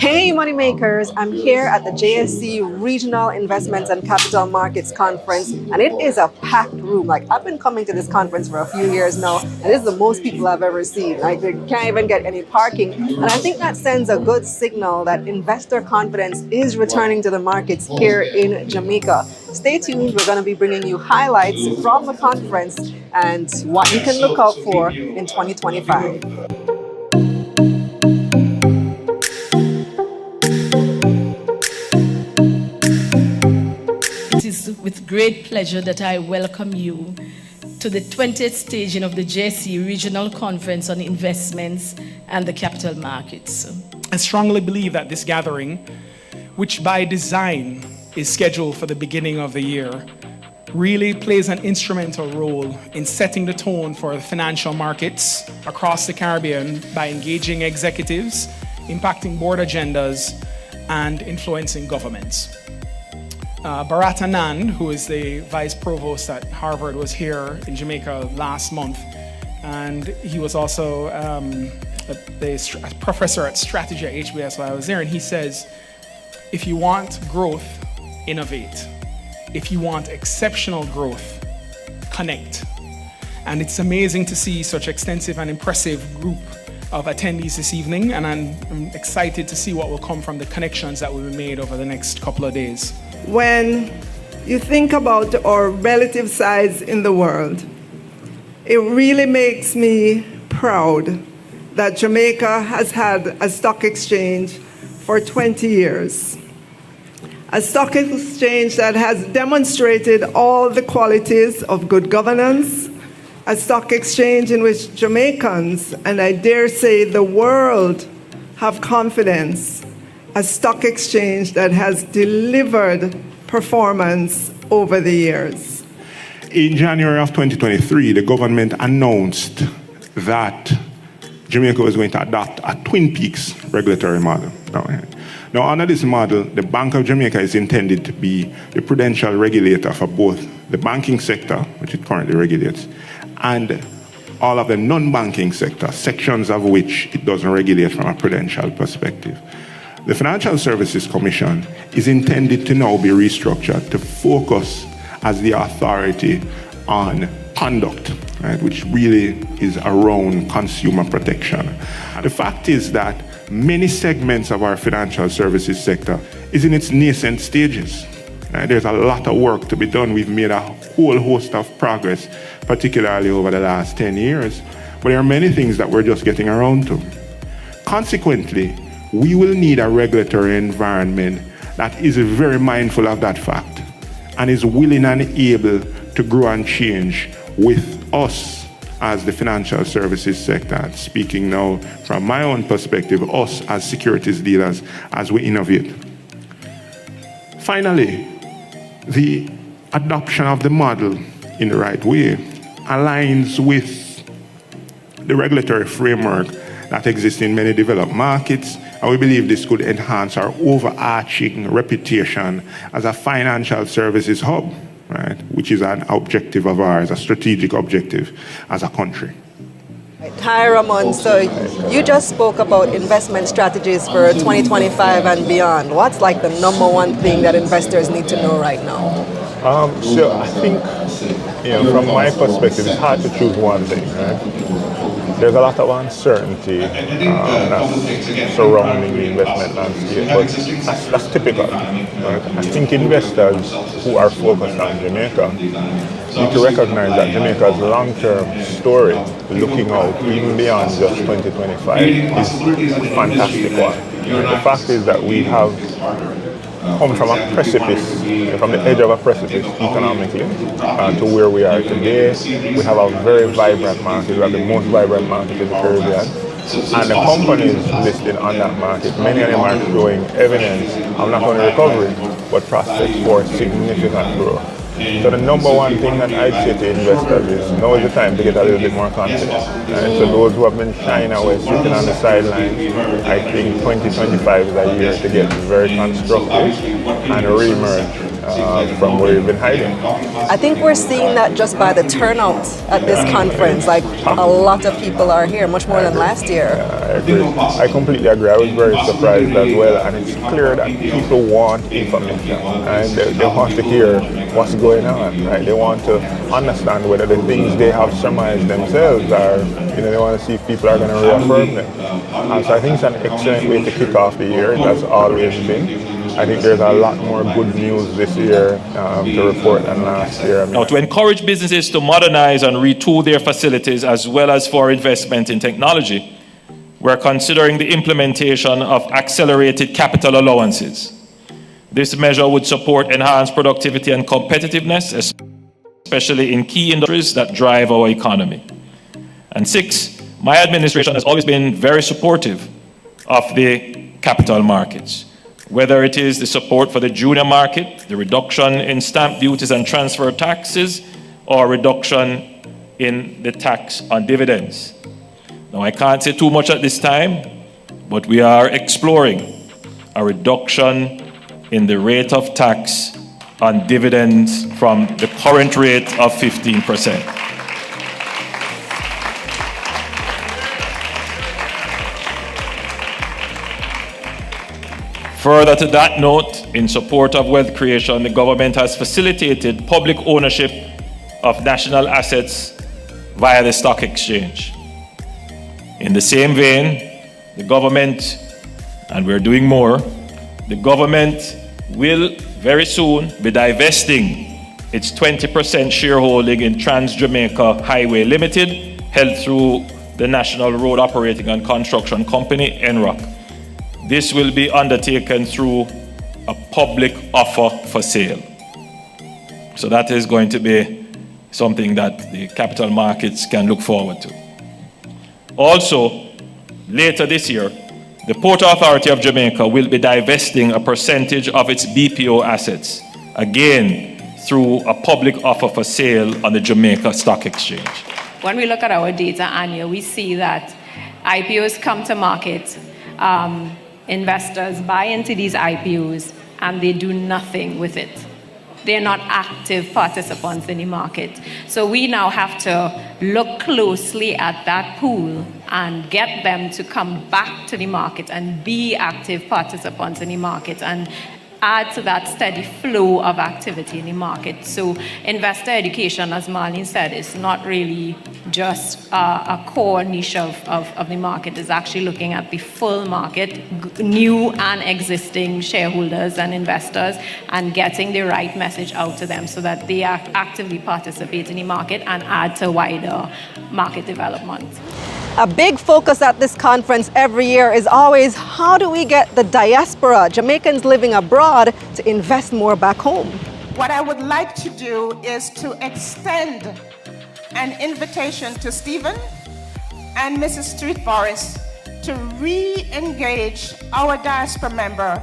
Hey Moneymakers, I'm here at the JSC Regional Investments and Capital Markets Conference, and it is a packed room. Like, I've been coming to this conference for a few years now, and this is the most people I've ever seen. Like, they can't even get any parking. And I think that sends a good signal that investor confidence is returning to the markets here in Jamaica. Stay tuned, we're going to be bringing you highlights from the conference and what you can look out for in 2025. It is with great pleasure that I welcome you to the 20th staging of the JSC Regional Conference on Investments and the Capital Markets. I strongly believe that this gathering, which by design is scheduled for the beginning of the year, really plays an instrumental role in setting the tone for the financial markets across the Caribbean by engaging executives, impacting board agendas, and influencing governments. Bharat Anand, who is the vice provost at Harvard, was here in Jamaica last month, and he was also a professor at strategy at HBS while I was there, and he says, if you want growth, innovate. If you want exceptional growth, connect. And it's amazing to see such extensive and impressive group of attendees this evening, and I'm excited to see what will come from the connections that will be made over the next couple of days. When you think about our relative size in the world, it really makes me proud that Jamaica has had a stock exchange for 20 years. A stock exchange that has demonstrated all the qualities of good governance, a stock exchange in which Jamaicans, and I dare say the world, have confidence, a stock exchange that has delivered performance over the years. In January of 2023, the government announced that Jamaica was going to adopt a Twin Peaks regulatory model. Now, under this model, the Bank of Jamaica is intended to be the prudential regulator for both the banking sector, which it currently regulates, and all of the non-banking sector, sections of which it doesn't regulate from a prudential perspective. The Financial Services Commission is intended to now be restructured to focus as the authority on conduct, right, which really is around consumer protection. And the fact is that many segments of our financial services sector is in its nascent stages. There's a lot of work to be done. We've made a whole host of progress, particularly over the last 10 years, but there are many things that we're just getting around to. Consequently, we will need a regulatory environment that is very mindful of that fact and is willing and able to grow and change with us as the financial services sector. Speaking now from my own perspective, us as securities dealers, as we innovate. Finally, the adoption of the model in the right way aligns with the regulatory framework that exists in many developed markets, and we believe this could enhance our overarching reputation as a financial services hub, right, which is an objective of ours, a strategic objective as a country. Hi Ramon, so you just spoke about investment strategies for 2025 and beyond. What's like the number one thing that investors need to know right now? So I think, from my perspective, it's hard to choose one thing, right? There's a lot of uncertainty that's surrounding the investment landscape, but that's typical. Right? I think investors who are focused on Jamaica need to recognize that Jamaica's long-term story, looking out even beyond just 2025, is a fantastic one. The fact is that we have come from a precipice, from the edge of a precipice economically to where we are today. We have a very vibrant market. We have the most vibrant market in the Caribbean. And the companies listed on that market, many of them are showing evidence of not only recovery, but prospects for significant growth. So the number one thing that I'd say to investors is now is the time to get a little bit more confident. Right? So those who have been shying away, sitting on the sidelines, I think 2025 is a year to get very constructive and re-emerge from where you've been hiding. I think we're seeing that just by the turnout at this conference. Like a lot of people are here, much more than last year. I agree. I completely agree. I was very surprised as well, and it's clear that people want information and they want to hear what's going on, right? They want to understand whether the things they have surmised themselves are, they want to see if people are going to reaffirm them. So I think it's an excellent way to kick off the year. It has always been. I think there's a lot more good news this year to report than last year. Now, to encourage businesses to modernize and retool their facilities as well as for investment in technology, we're considering the implementation of accelerated capital allowances. This measure would support enhanced productivity and competitiveness, especially in key industries that drive our economy. And 6, my administration has always been very supportive of the capital markets, whether it is the support for the junior market, the reduction in stamp duties and transfer taxes, or reduction in the tax on dividends. Now, I can't say too much at this time, but we are exploring a reduction in the rate of tax on dividends from the current rate of 15%. Further to that note, in support of wealth creation, the government has facilitated public ownership of national assets via the stock exchange. In the same vein, the government, and we're doing more, the government will very soon be divesting its 20% shareholding in Trans-Jamaica Highway Limited, held through the National Road Operating and Construction Company, NROC. This will be undertaken through a public offer for sale. So that is going to be something that the capital markets can look forward to. Also, later this year, the Port Authority of Jamaica will be divesting a percentage of its BPO assets, again through a public offer for sale on the Jamaica Stock Exchange. When we look at our data annually, we see that IPOs come to market, investors buy into these IPOs, and they do nothing with it. They're not active participants in the market. So we now have to look closely at that pool and get them to come back to the market and be active participants in the market and add to that steady flow of activity in the market. So investor education, as Marlene said, is not really just a core niche of the market. It's actually looking at the full market, new and existing shareholders and investors, and getting the right message out to them so that they actively participate in the market and add to wider market development. A big focus at this conference every year is always, how do we get the diaspora, Jamaicans living abroad, to invest more back home? What I would like to do is to extend an invitation to Stephen and Mrs. Street Forest to re-engage our diaspora member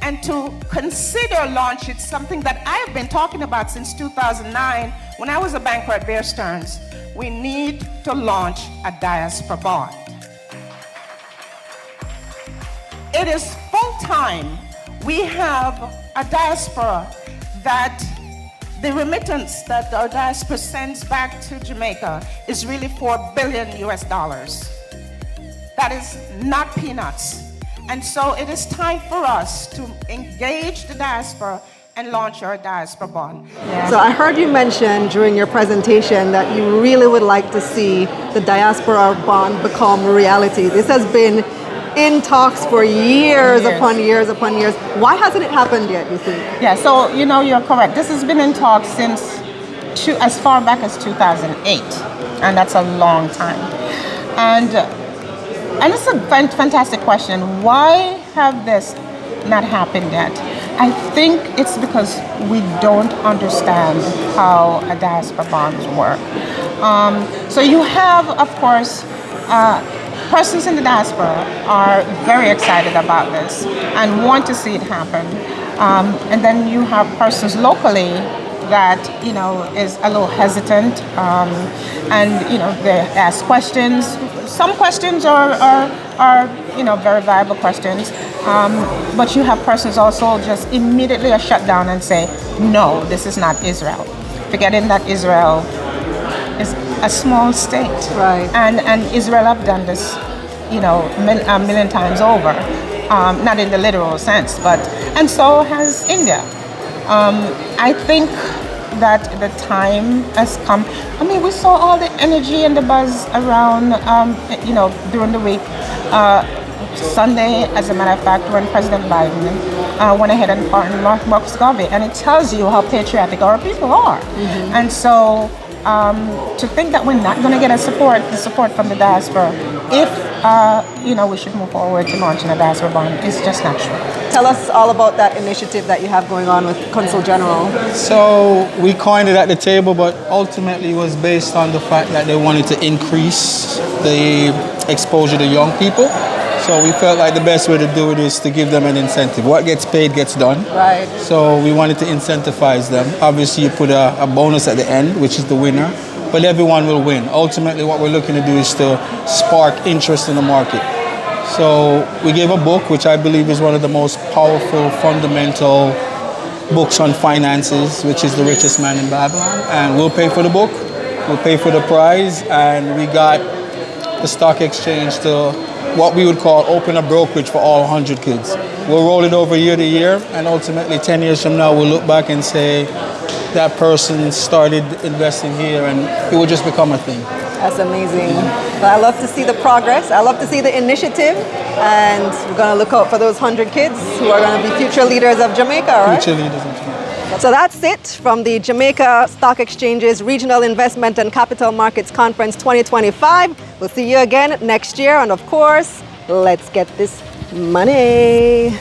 and to consider launching something that I've been talking about since 2009 when I was a banker at Bear Stearns. We need to launch a diaspora bond. It is full time. We have a diaspora that the remittance that our diaspora sends back to Jamaica is really $4 billion US. That is not peanuts. And so it is time for us to engage the diaspora and launch our diaspora bond. Yeah. So I heard you mention during your presentation that you really would like to see the diaspora bond become reality. This has been in talks for years upon years upon years. Why hasn't it happened yet, you think? Yeah, so you're correct. This has been in talks since as far back as 2008, and that's a long time. And it's a fantastic question. Why have this not happened yet? I think it's because we don't understand how a diaspora bonds work. So you have, of course, persons in the diaspora are very excited about this and want to see it happen. And then you have persons locally that, is a little hesitant, and, they ask questions. Some questions are very viable questions, but you have persons also just immediately shut down and say, no, this is not Israel. Forgetting that Israel is a small state. Right. And Israel have done this, a million times over. Not in the literal sense, and so has India. I think that the time has come. I mean, we saw all the energy and the buzz around, during the week. Sunday, as a matter of fact, when President Biden went ahead and pardoned Marcus Garvey, and it tells you how patriotic our people are. Mm-hmm. And so, to think that we're not going to get the support from the diaspora, if we should move forward to launching a diaspora bond, is just not true. Tell us all about that initiative that you have going on with Consul General. So we coined it at the table, but ultimately it was based on the fact that they wanted to increase the exposure to young people. So we felt like the best way to do it is to give them an incentive. What gets paid gets done. Right. So we wanted to incentivize them. Obviously, you put a bonus at the end, which is the winner, but everyone will win. Ultimately, what we're looking to do is to spark interest in the market. So we gave a book, which I believe is one of the most powerful, fundamental books on finances, which is The Richest Man in Babylon. And we'll pay for the book, we'll pay for the prize, and we got the stock exchange to what we would call open a brokerage for all 100 kids. We'll roll it over year to year, and ultimately 10 years from now, we'll look back and say that person started investing here, and it will just become a thing. That's amazing. Well, I love to see the progress. I love to see the initiative, and we're going to look out for those 100 kids who are going to be future leaders of Jamaica, right? Future leaders of Jamaica. So that's it from the Jamaica Stock Exchange's Regional Investment and Capital Markets Conference 2025. We'll see you again next year, and of course, let's get this money.